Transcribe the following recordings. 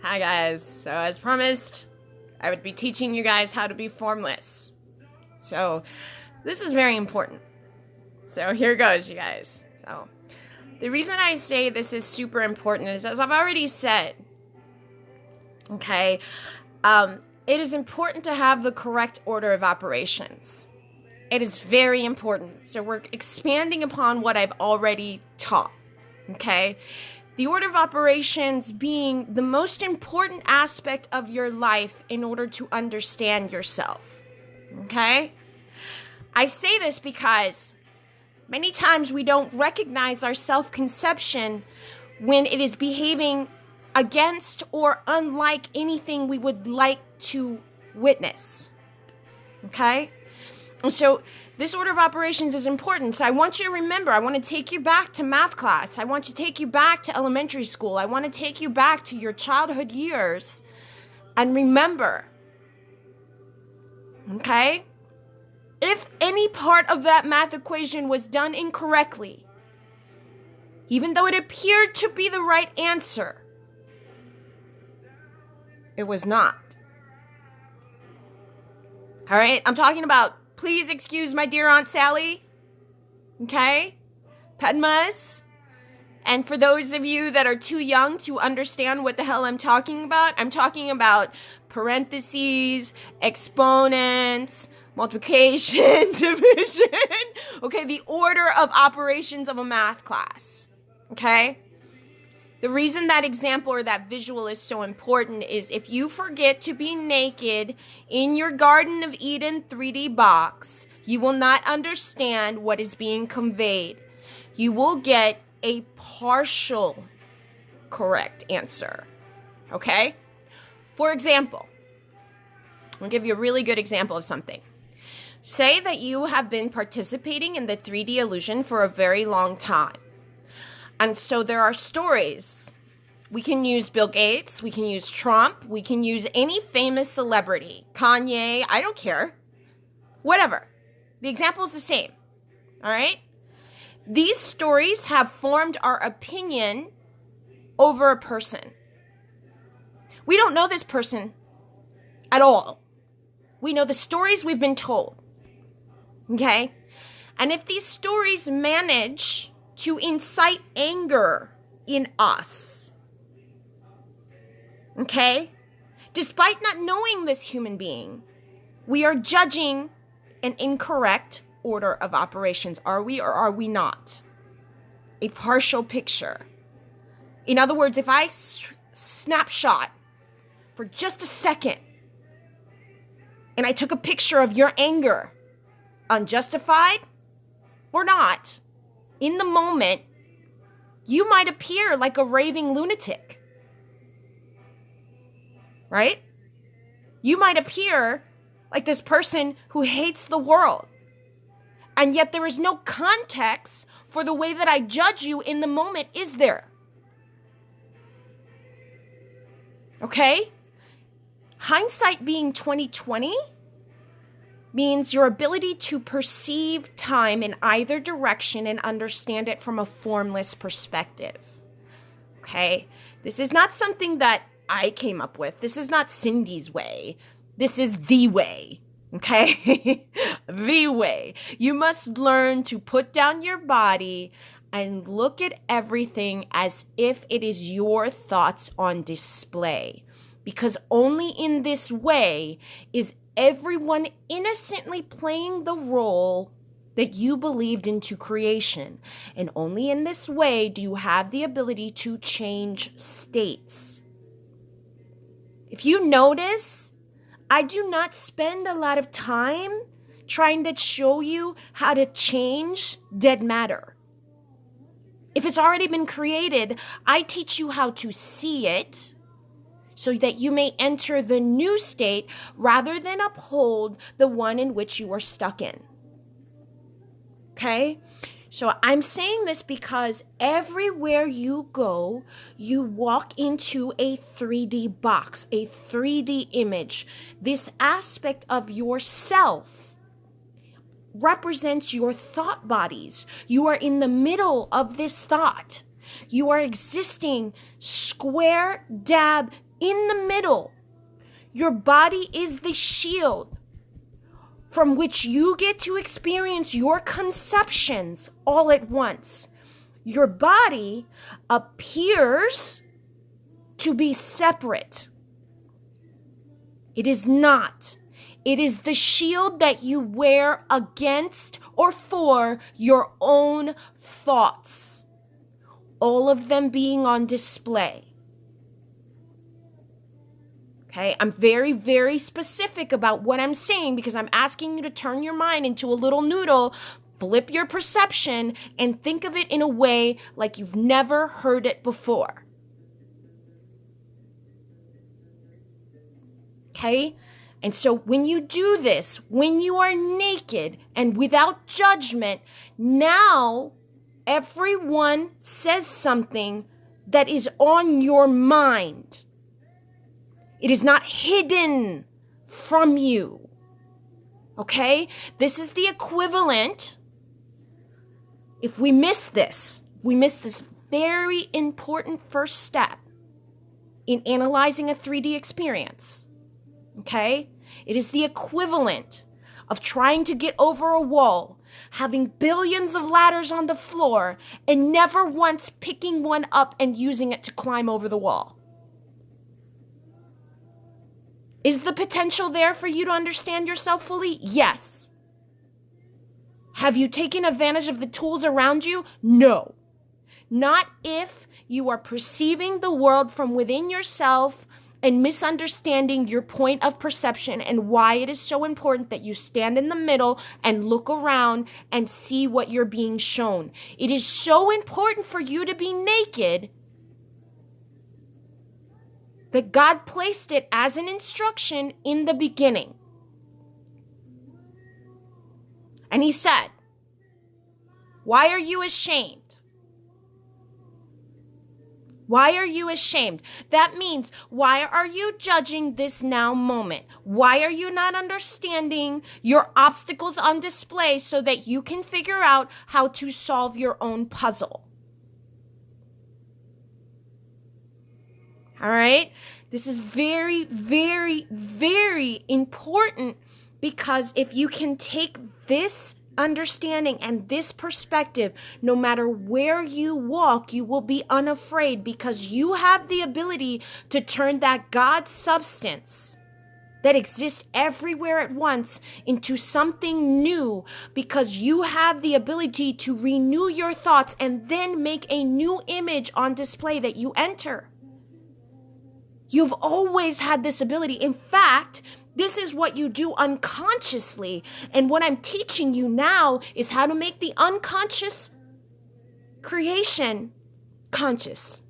Hi guys, so as promised, I would be teaching you guys how to be formless. So this is very important. So here goes, you guys. So the reason I say this is super important is, as I've already said, okay, it is important to have the correct order of operations. It is very important. So we're expanding upon what I've already taught, okay? The order of operations being the most important aspect of your life in order to understand yourself, okay? I say this because many times we don't recognize our self-conception when it is behaving against or unlike anything we would like to witness, okay? And so this order of operations is important. So I want you to remember, I want to take you back to math class. I want to take you back to elementary school. I want to take you back to your childhood years. And remember, okay, if any part of that math equation was done incorrectly, even though it appeared to be the right answer, it was not. All right, I'm talking about, please excuse my dear Aunt Sally, okay? Padmas. And for those of you that are too young to understand what the hell I'm talking about parentheses, exponents, multiplication, division, okay? The order of operations of a math class, okay? The reason that example or that visual is so important is if you forget to be naked in your Garden of Eden 3D box, you will not understand what is being conveyed. You will get a partial correct answer, okay? For example, I'll give you a really good example of something. Say that you have been participating in the 3D illusion for a very long time. And so there are stories. We can use Bill Gates, we can use Trump, we can use any famous celebrity, Kanye, I don't care, whatever. The example is the same, all right? These stories have formed our opinion over a person. We don't know this person at all. We know the stories we've been told, okay? And if these stories manage to incite anger in us, okay? Despite not knowing this human being, we are judging an incorrect order of operations. Are we or are we not? A partial picture. In other words, if I snapshot for just a second and I took a picture of your anger, unjustified or not, in the moment, you might appear like a raving lunatic, right? You might appear like this person who hates the world, and yet there is no context for the way that I judge you in the moment, is there? Okay? Hindsight being 20/20 means your ability to perceive time in either direction and understand it from a formless perspective. Okay? This is not something that I came up with. This is not Cindy's way. This is the way. Okay? The way. You must learn to put down your body and look at everything as if it is your thoughts on display. Because only in this way is everyone innocently playing the role that you believed into creation. And only in this way do you have the ability to change states. If you notice, I do not spend a lot of time trying to show you how to change dead matter. If it's already been created, I teach you how to see it, so that you may enter the new state rather than uphold the one in which you are stuck in. Okay? So I'm saying this because everywhere you go, you walk into a 3D box, a 3D image. This aspect of yourself represents your thought bodies. You are in the middle of this thought. You are existing square dab in the middle. Your body is the shield from which you get to experience your conceptions all at once. Your body appears to be separate. It is not. It is the shield that you wear against or for your own thoughts, all of them being on display. Okay, I'm very, very specific about what I'm saying because I'm asking you to turn your mind into a little noodle, flip your perception, and think of it in a way like you've never heard it before. Okay? And so when you do this, when you are naked and without judgment, now everyone says something that is on your mind. It is not hidden from you. Okay? This is the equivalent. If we miss this very important first step in analyzing a 3D experience. Okay? It is the equivalent of trying to get over a wall, having billions of ladders on the floor, and never once picking one up and using it to climb over the wall. Is the potential there for you to understand yourself fully? Yes. Have you taken advantage of the tools around you? No. Not if you are perceiving the world from within yourself and misunderstanding your point of perception and why it is so important that you stand in the middle and look around and see what you're being shown. It is so important for you to be naked that God placed it as an instruction in the beginning. And he said, why are you ashamed? Why are you ashamed? That means, why are you judging this now moment? Why are you not understanding your obstacles on display so that you can figure out how to solve your own puzzle? All right? This is very, very, very important because if you can take this understanding and this perspective, no matter where you walk, you will be unafraid because you have the ability to turn that God substance that exists everywhere at once into something new because you have the ability to renew your thoughts and then make a new image on display that you enter. You've always had this ability. In fact, this is what you do unconsciously. And what I'm teaching you now is how to make the unconscious creation conscious.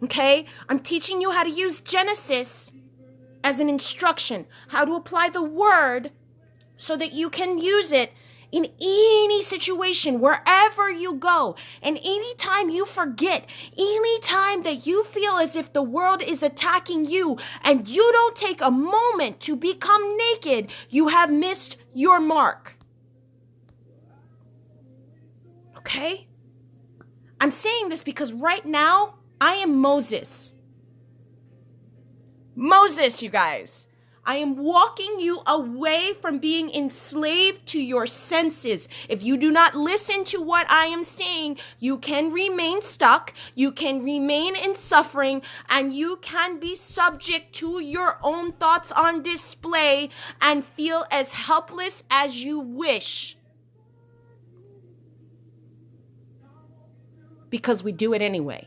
Okay? I'm teaching you how to use Genesis as an instruction, how to apply the word so that you can use it in any situation, wherever you go. And anytime you forget, anytime that you feel as if the world is attacking you and you don't take a moment to become naked, you have missed your mark. Okay? I'm saying this because right now, I am Moses. Moses, you guys. I am walking you away from being enslaved to your senses. If you do not listen to what I am saying, you can remain stuck, you can remain in suffering, and you can be subject to your own thoughts on display and feel as helpless as you wish. Because we do it anyway.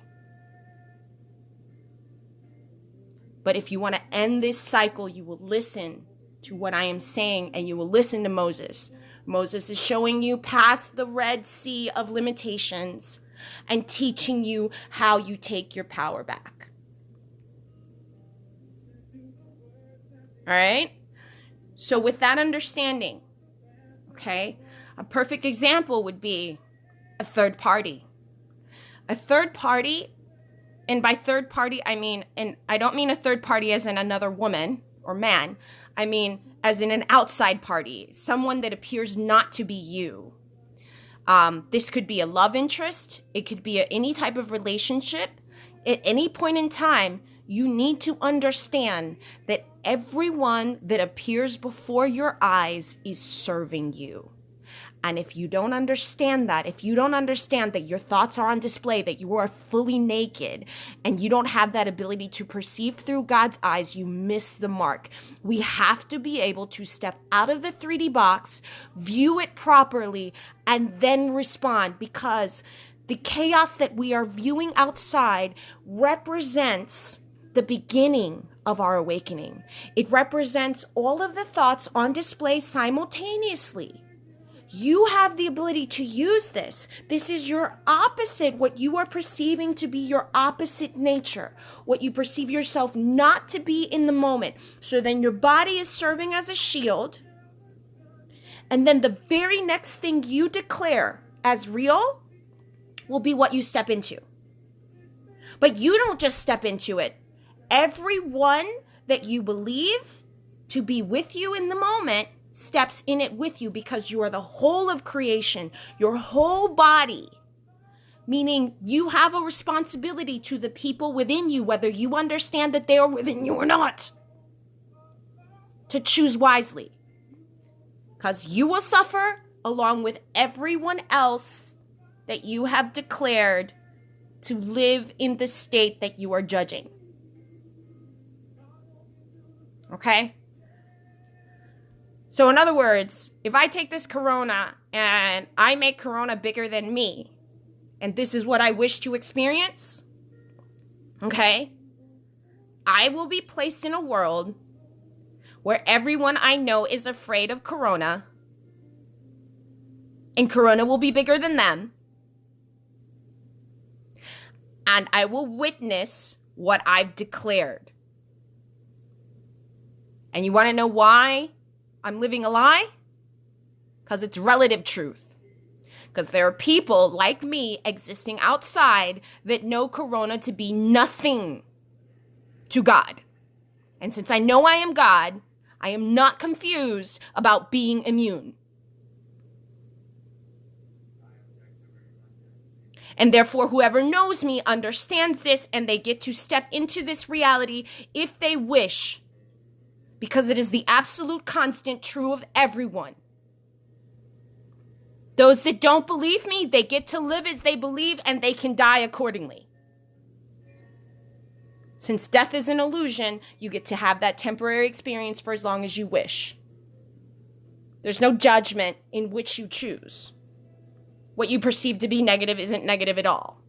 But if you want to end this cycle, you will listen to what I am saying and you will listen to Moses. Moses is showing you past the Red Sea of limitations and teaching you how you take your power back. All right? So with that understanding, okay, a perfect example would be a third party. A third party. And by third party, I mean, and I don't mean a third party as in another woman or man. I mean, as in an outside party, someone that appears not to be you. This could be a love interest. It could be any type of relationship. At any point in time, you need to understand that everyone that appears before your eyes is serving you. And if you don't understand that, if you don't understand that your thoughts are on display, that you are fully naked, and you don't have that ability to perceive through God's eyes, you miss the mark. We have to be able to step out of the 3D box, view it properly, and then respond, because the chaos that we are viewing outside represents the beginning of our awakening. It represents all of the thoughts on display simultaneously. You have the ability to use this. This is your opposite, what you are perceiving to be your opposite nature, what you perceive yourself not to be in the moment. So then your body is serving as a shield. And then the very next thing you declare as real will be what you step into. But you don't just step into it. Everyone that you believe to be with you in the moment steps in it with you, because you are the whole of creation, your whole body. Meaning you have a responsibility to the people within you, whether you understand that they are within you or not, to choose wisely. Because you will suffer along with everyone else that you have declared to live in the state that you are judging. Okay? So in other words, if I take this corona and I make corona bigger than me, and this is what I wish to experience, okay, I will be placed in a world where everyone I know is afraid of corona, and corona will be bigger than them, and I will witness what I've declared. And you want to know why I'm living a lie? Because it's relative truth. Because there are people like me existing outside that know corona to be nothing to God. And since I know I am God, I am not confused about being immune. And therefore, whoever knows me understands this, and they get to step into this reality if they wish, because it is the absolute constant true of everyone. Those that don't believe me, they get to live as they believe, and they can die accordingly. Since death is an illusion, you get to have that temporary experience for as long as you wish. There's no judgment in which you choose. What you perceive to be negative isn't negative at all.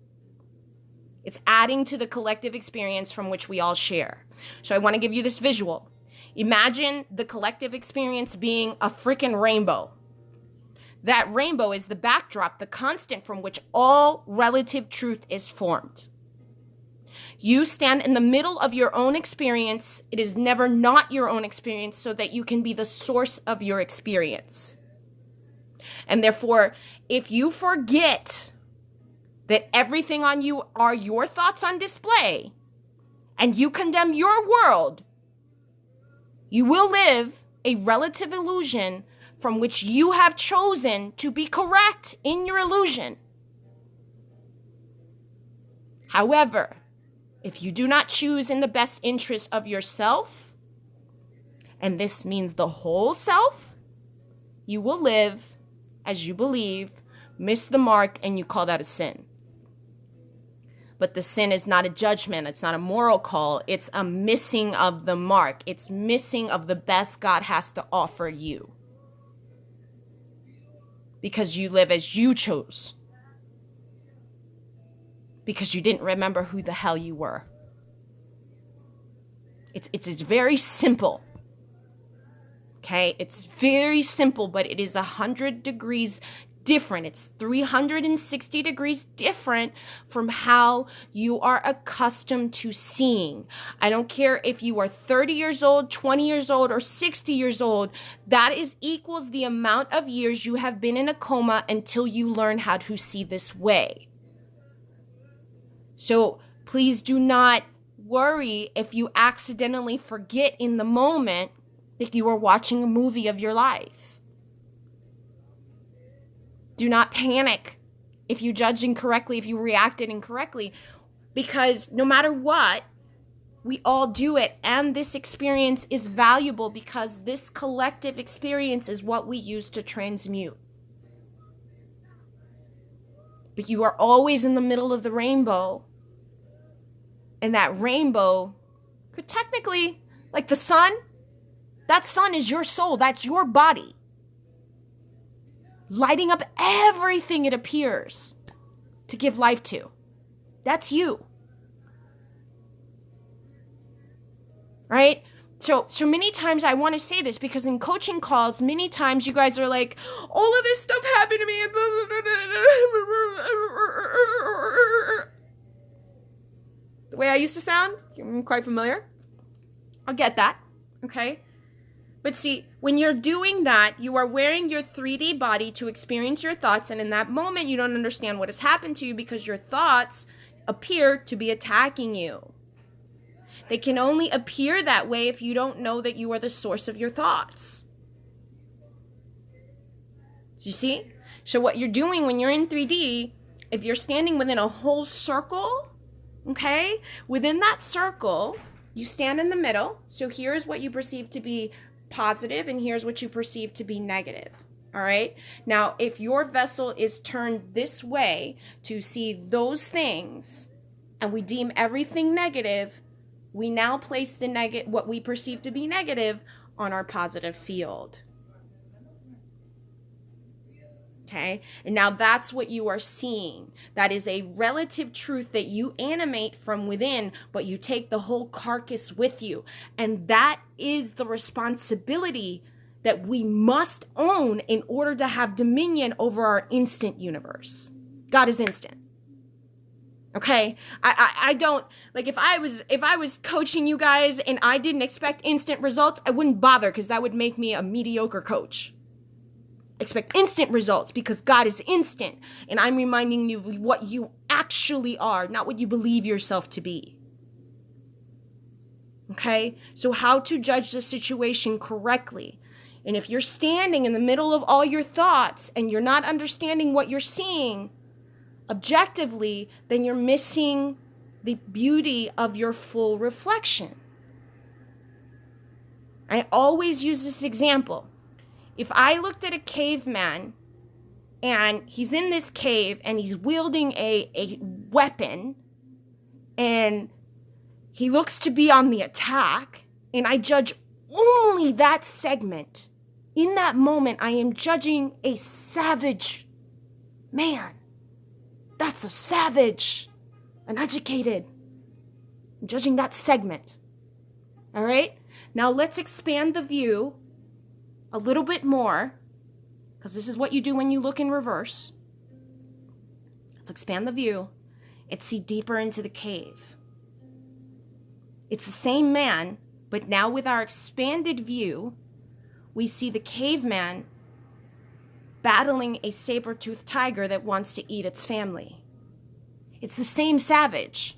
It's adding to the collective experience from which we all share. So I want to give you this visual. Imagine the collective experience being a freaking rainbow. That rainbow is the backdrop, the constant from which all relative truth is formed. You stand in the middle of your own experience. It is never not your own experience, so that you can be the source of your experience. And therefore, if you forget that everything on you are your thoughts on display, and you condemn your world, you will live a relative illusion from which you have chosen to be correct in your illusion. However, if you do not choose in the best interest of yourself, and this means the whole self, you will live as you believe, miss the mark, and you call that a sin. But the sin is not a judgment. It's not a moral call. It's a missing of the mark. It's missing of the best God has to offer you. Because you live as you chose. Because you didn't remember who the hell you were. It's very simple. Okay? It's very simple, but it is 100 degrees different. It's 360 degrees different from how you are accustomed to seeing. I don't care if you are 30 years old, 20 years old, or 60 years old. That is equals the amount of years you have been in a coma until you learn how to see this way. So please do not worry if you accidentally forget in the moment that you are watching a movie of your life. Do not panic if you judge incorrectly, if you reacted incorrectly. Because no matter what, we all do it. And this experience is valuable because this collective experience is what we use to transmute. But you are always in the middle of the rainbow. And that rainbow could technically, like the sun, that sun is your soul. That's your body. Lighting up everything it appears to give life to. That's you. Right? So many times I want to say this because in coaching calls, many times you guys are like, all of this stuff happened to me. The way I used to sound, quite familiar. I'll get that. Okay? But see, when you're doing that, you are wearing your 3D body to experience your thoughts. And in that moment, you don't understand what has happened to you because your thoughts appear to be attacking you. They can only appear that way if you don't know that you are the source of your thoughts. Do you see? So what you're doing when you're in 3D, if you're standing within a whole circle, okay, within that circle, you stand in the middle. So here's what you perceive to be positive and here's what you perceive to be negative. All right. Now, if your vessel is turned this way to see those things and we deem everything negative, we now place the what we perceive to be negative on our positive field. Okay? And now that's what you are seeing. That is a relative truth that you animate from within, but you take the whole carcass with you. And that is the responsibility that we must own in order to have dominion over our instant universe. God is instant. Okay, I don't, like, if I was coaching you guys and I didn't expect instant results, I wouldn't bother because that would make me a mediocre coach. Expect instant results because God is instant and I'm reminding you of what you actually are, not what you believe yourself to be. Okay, so how to judge the situation correctly. And if you're standing in the middle of all your thoughts and you're not understanding what you're seeing objectively, then you're missing the beauty of your full reflection. I always use this example. If I looked at a caveman and he's in this cave and he's wielding a weapon and he looks to be on the attack and I judge only that segment, in that moment I am judging a savage man. That's a savage, uneducated. I'm judging that segment. All right? Now let's expand the view a little bit more, because this is what you do when you look in reverse. Let's expand the view and see deeper into the cave. It's the same man, but now with our expanded view, we see the caveman battling a saber-toothed tiger that wants to eat its family. It's the same savage.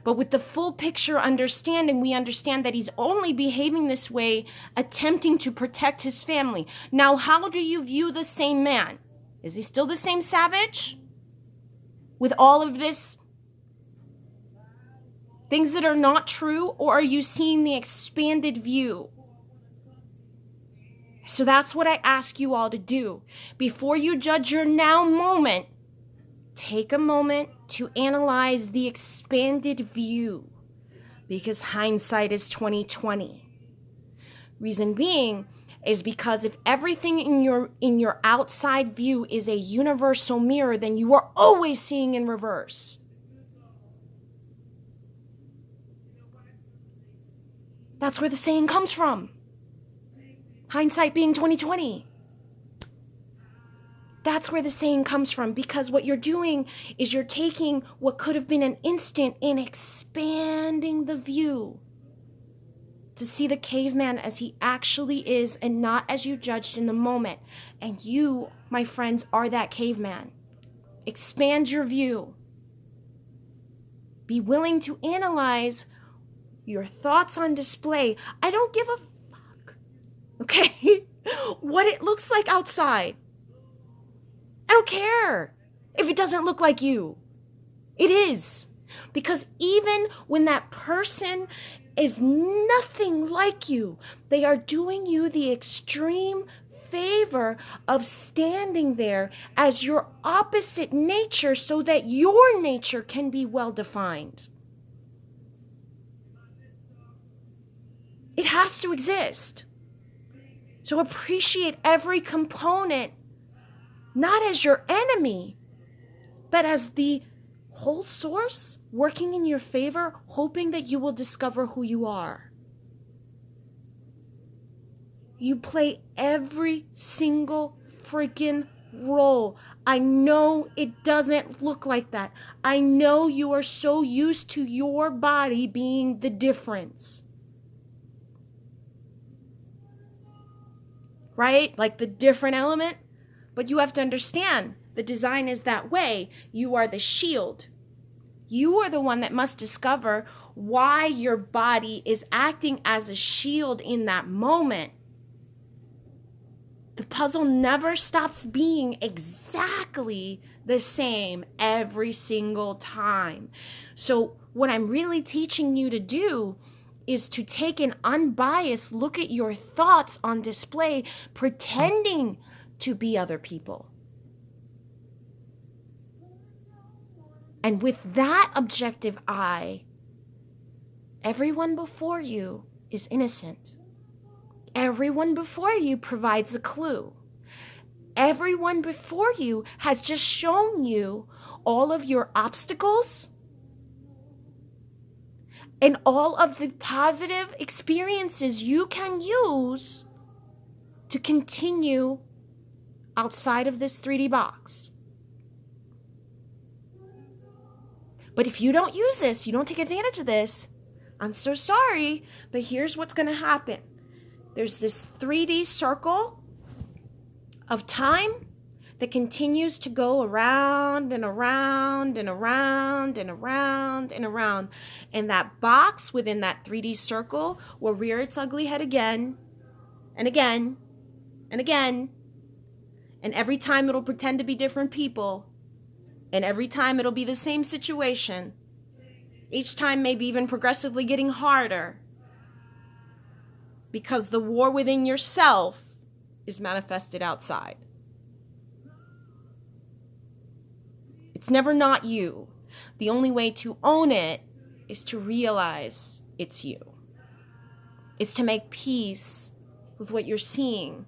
But with the full picture understanding, we understand that he's only behaving this way, attempting to protect his family. Now, how do you view the same man? Is he still the same savage? With all of this things that are not true, or are you seeing the expanded view? So that's what I ask you all to do. Before you judge your now moment, take a moment to analyze the expanded view, because hindsight is 20/20. Reason being is because if everything in your outside view is a universal mirror, then you are always seeing in reverse. That's where the saying comes from. Hindsight being 20/20. That's where the saying comes from, because what you're doing is you're taking what could have been an instant and expanding the view to see the caveman as he actually is and not as you judged in the moment. And you, my friends, are that caveman. Expand your view. Be willing to analyze your thoughts on display. I don't give a fuck, okay, what it looks like outside. I don't care. If if it doesn't look like you. It is. Because even when that person is nothing like you, they are doing you the extreme favor of standing there as your opposite nature so that your nature can be well defined. It has to exist. So appreciate every component, not as your enemy, but as the whole source working in your favor, hoping that you will discover who you are. You play every single freaking role. I know it doesn't look like that. I know you are so used to your body being the difference. Right? Like the different element. But you have to understand, the design is that way. You are the shield. You are the one that must discover why your body is acting as a shield in that moment. The puzzle never stops being exactly the same every single time. So what I'm really teaching you to do is to take an unbiased look at your thoughts on display, pretending to be other people. And with that objective eye, everyone before you is innocent. Everyone before you provides a clue. Everyone before you has just shown you all of your obstacles and all of the positive experiences you can use to continue outside of this 3D box. But if you don't use this, you don't take advantage of this, I'm so sorry, but here's what's going to happen. There's this 3D circle of time that continues to go around and around and around and around and around. And that box within that 3D circle will rear its ugly head again and again and again. And every time it'll pretend to be different people. And every time it'll be the same situation. Each time maybe even progressively getting harder. Because the war within yourself is manifested outside. It's never not you. The only way to own it is to realize it's you. It's to make peace with what you're seeing.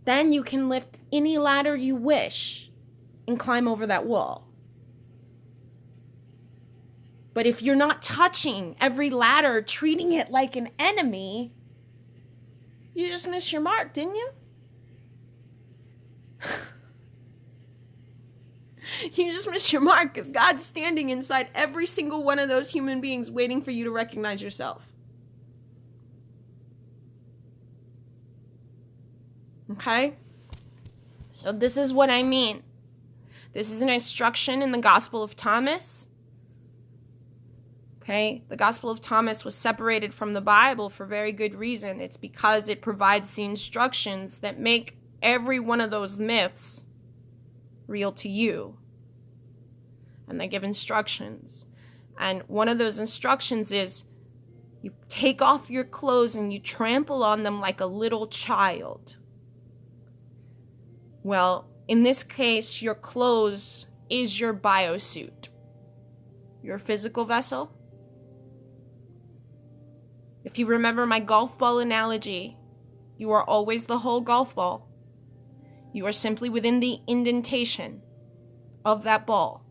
Then you can lift any ladder you wish and climb over that wall. But if you're not touching every ladder, treating it like an enemy, you just missed your mark, didn't you? You just missed your mark because God's standing inside every single one of those human beings waiting for you to recognize yourself. Okay? So this is what I mean. This is an instruction in the Gospel of Thomas. Okay? The Gospel of Thomas was separated from the Bible for very good reason. It's because it provides the instructions that make every one of those myths real to you. And they give instructions. And one of those instructions is you take off your clothes and you trample on them like a little child. Well, in this case, your clothes is your biosuit, your physical vessel. If you remember my golf ball analogy, you are always the whole golf ball. You are simply within the indentation of that ball,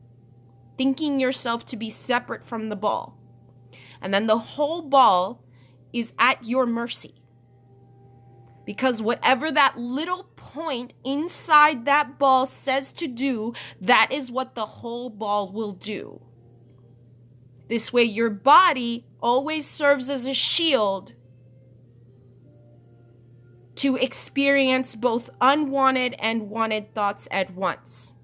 thinking yourself to be separate from the ball. And then the whole ball is at your mercy. Because whatever that little point inside that ball says to do, that is what the whole ball will do. This way, your body always serves as a shield to experience both unwanted and wanted thoughts at once.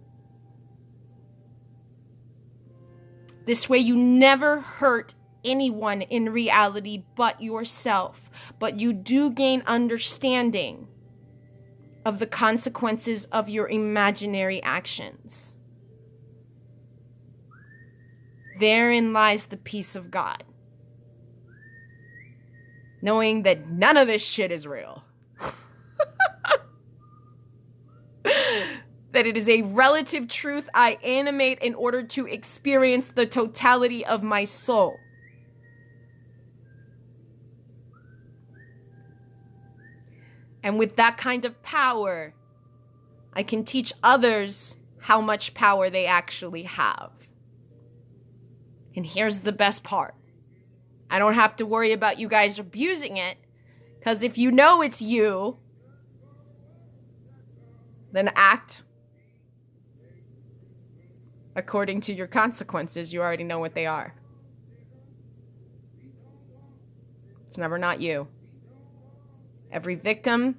This way, you never hurt anyone in reality but yourself, but you do gain understanding of the consequences of your imaginary actions. Therein lies the peace of God. Knowing that none of this shit is real. That it is a relative truth I animate in order to experience the totality of my soul. And with that kind of power, I can teach others how much power they actually have. And here's the best part. I don't have to worry about you guys abusing it, because if you know it's you, then act according to your consequences. You already know what they are. It's never not you. Every victim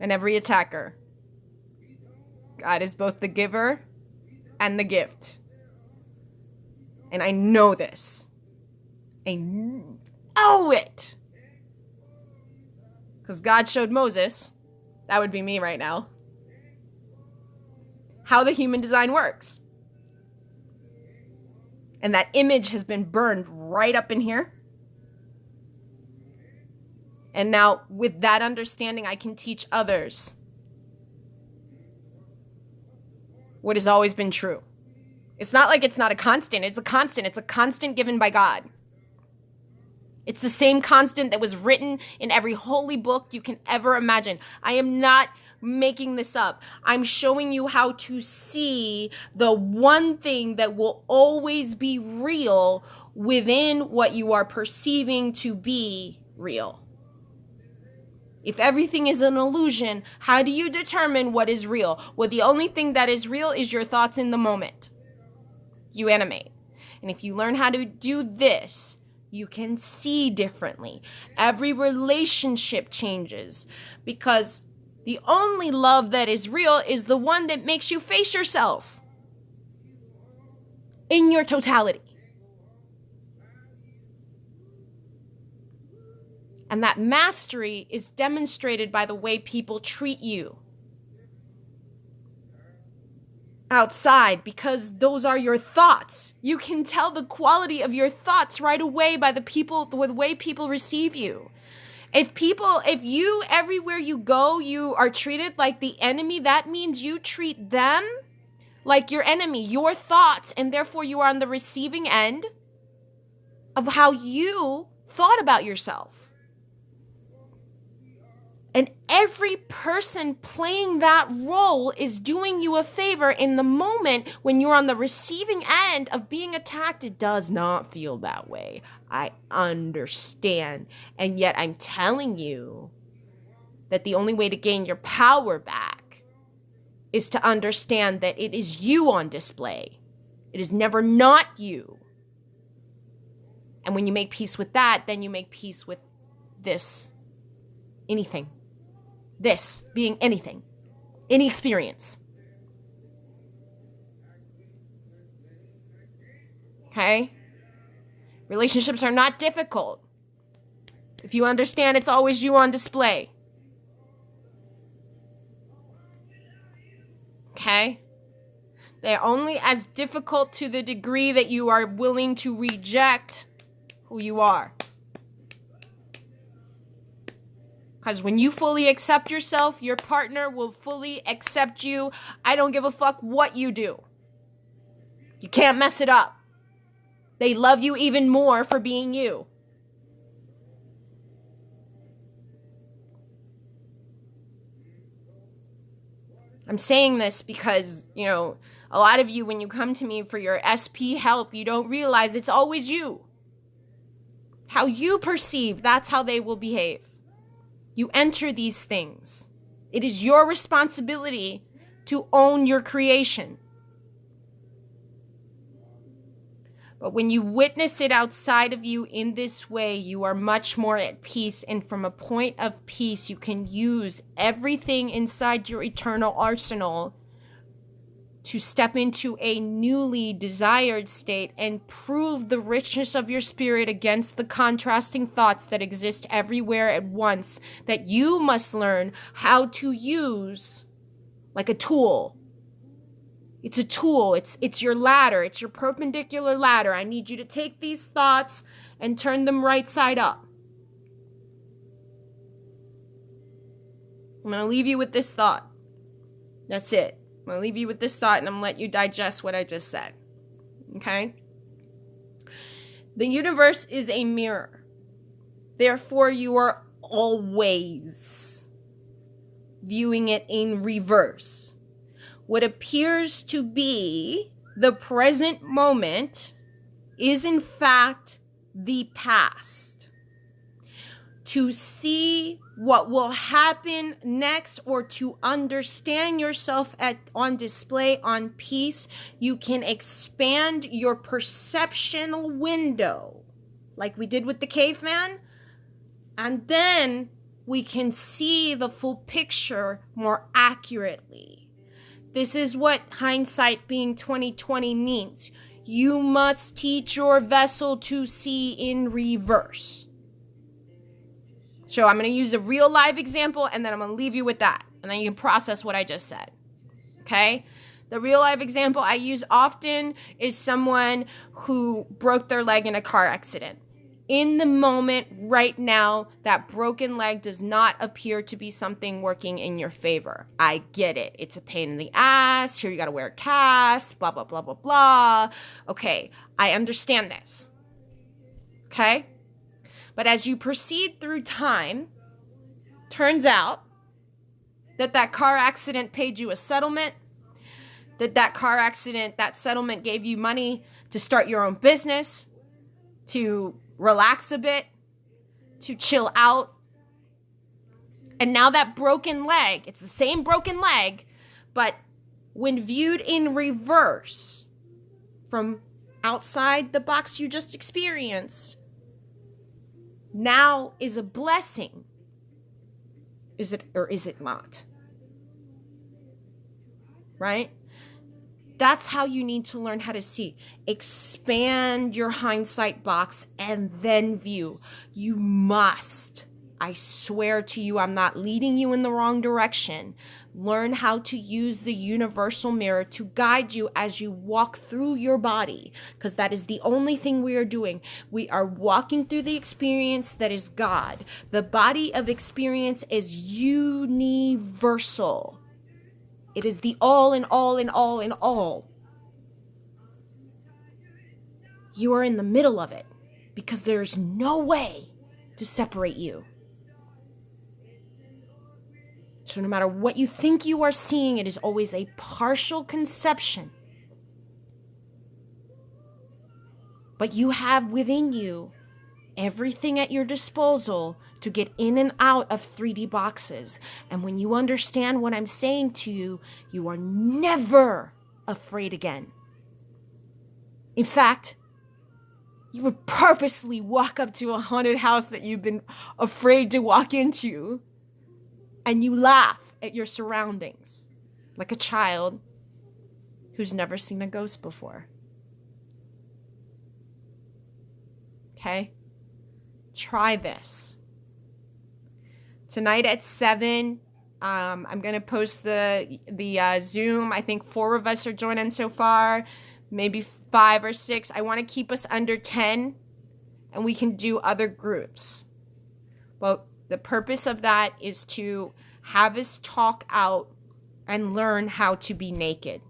and every attacker. God is both the giver and the gift. And I know this. I know it. Because God showed Moses, that would be me right now, how the human design works. And that image has been burned right up in here. And now, with that understanding, I can teach others what has always been true. It's not like it's not a constant. It's a constant. It's a constant given by God. It's the same constant that was written in every holy book you can ever imagine. I am not making this up. I'm showing you how to see the one thing that will always be real within what you are perceiving to be real. If everything is an illusion, how do you determine what is real? Well, the only thing that is real is your thoughts in the moment. You animate. And if you learn how to do this, you can see differently. Every relationship changes, because the only love that is real is the one that makes you face yourself in your totality. And that mastery is demonstrated by the way people treat you outside, because those are your thoughts. You can tell the quality of your thoughts right away by the way people receive you. If you, everywhere you go, you are treated like the enemy, that means you treat them like your enemy, your thoughts, and therefore you are on the receiving end of how you thought about yourself. And every person playing that role is doing you a favor in the moment when you're on the receiving end of being attacked. It does not feel that way. I understand. And yet I'm telling you that the only way to gain your power back is to understand that it is you on display. It is never not you. And when you make peace with that, then you make peace with this, anything. This being anything, any experience. Okay? Relationships are not difficult if you understand it's always you on display. Okay? They're only as difficult to the degree that you are willing to reject who you are. Because when you fully accept yourself, your partner will fully accept you. I don't give a fuck what you do. You can't mess it up. They love you even more for being you. I'm saying this because, a lot of you, when you come to me for your SP help, you don't realize it's always you. How you perceive, that's how they will behave. You enter these things. It is your responsibility to own your creation. But when you witness it outside of you in this way, you are much more at peace. And from a point of peace, you can use everything inside your eternal arsenal to step into a newly desired state and prove the richness of your spirit against the contrasting thoughts that exist everywhere at once, that you must learn how to use like a tool It's a tool. It's your ladder. It's your perpendicular ladder. I need you to take these thoughts and turn them right side up. I'm going to leave you with this thought. That's it. I'm going to leave you with this thought, and I'm going to let you digest what I just said. Okay? The universe is a mirror. Therefore, you are always viewing it in reverse. What appears to be the present moment is in fact the past. To see what will happen next, or to understand yourself on display on peace, you can expand your perceptional window, like we did with the caveman, and then we can see the full picture more accurately. This is what hindsight being 20/20 means. You must teach your vessel to see in reverse. So I'm going to use a real live example, and then I'm going to leave you with that. And then you can process what I just said. Okay? The real live example I use often is someone who broke their leg in a car accident. In the moment, right now, that broken leg does not appear to be something working in your favor. I get it. It's a pain in the ass. Here you got to wear a cast, blah, blah, blah, blah, blah. Okay, I understand this. Okay? But as you proceed through time, turns out that car accident paid you a settlement, that car accident, that settlement gave you money to start your own business, to relax a bit, to chill out. And now that broken leg, it's the same broken leg, but when viewed in reverse from outside the box you just experienced, now is a blessing. Is it or is it not? Right? That's how you need to learn how to see. Expand your hindsight box and then view. You must. I swear to you, I'm not leading you in the wrong direction. Learn how to use the universal mirror to guide you as you walk through your body, because that is the only thing we are doing. We are walking through the experience that is God. The body of experience is universal. It is the all in all in all in all. You are in the middle of it because there is no way to separate you. So no matter what you think you are seeing, it is always a partial conception. But you have within you everything at your disposal to get in and out of 3D boxes. And when you understand what I'm saying to you, you are never afraid again. In fact, you would purposely walk up to a haunted house that you've been afraid to walk into, and you laugh at your surroundings like a child who's never seen a ghost before. Okay? Try this. Tonight at 7, I'm going to post the Zoom. I think 4 of us are joining so far, maybe 5 or 6. I want to keep us under 10, and we can do other groups. But the purpose of that is to have us talk out and learn how to be naked.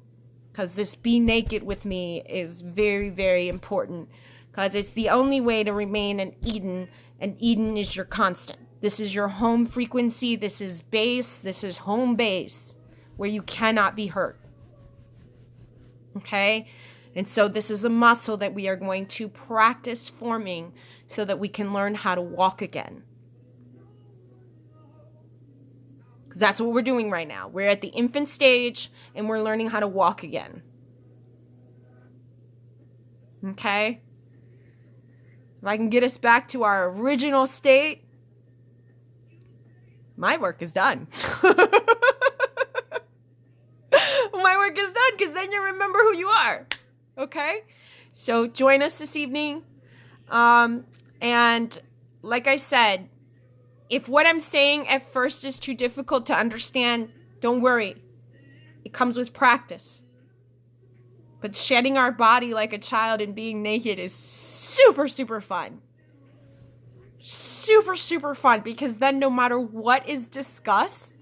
Because this be naked with me is very, very important. Because it's the only way to remain in Eden, and Eden is your constant. This is your home frequency. This is base. This is home base where you cannot be hurt. Okay? And so this is a muscle that we are going to practice forming so that we can learn how to walk again. Because that's what we're doing right now. We're at the infant stage and we're learning how to walk again. Okay? If I can get us back to our original state, my work is done. My work is done, because then you remember who you are. Okay? So join us this evening. And like I said, if what I'm saying at first is too difficult to understand, don't worry. It comes with practice. But shedding our body like a child and being naked is super, super fun. Super, super fun, because then no matter what is discussed,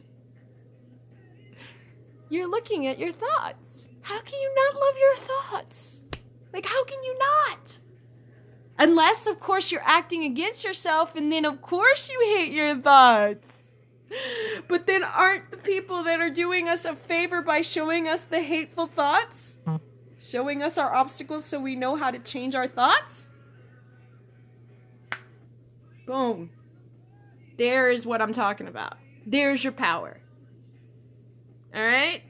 you're looking at your thoughts. How can you not love your thoughts? Like, how can you not? Unless, of course, you're acting against yourself, and then, of course, you hate your thoughts. But then aren't the people that are doing us a favor by showing us the hateful thoughts? Showing us our obstacles so we know how to change our thoughts? Boom. There is what I'm talking about. There's your power. All right?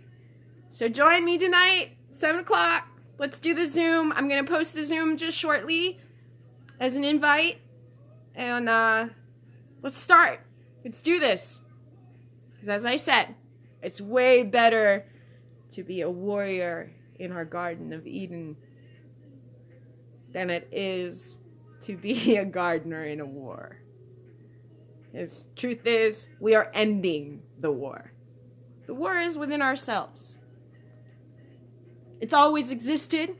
So join me tonight, 7 o'clock. Let's do the Zoom. I'm going to post the Zoom just shortly as an invite. And let's start. Let's do this. Because as I said, it's way better to be a warrior in our Garden of Eden than it is to be a gardener in a war. Because truth is, we are ending the war. The war is within ourselves. It's always existed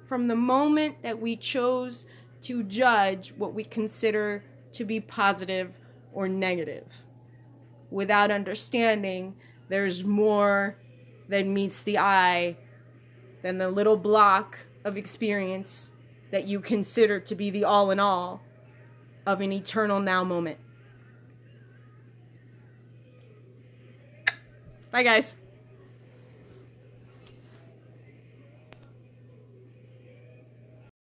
from the moment that we chose to judge what we consider to be positive or negative. Without understanding, there's more than meets the eye than the little block of experience that you consider to be the all in all of an eternal now moment. Bye, guys.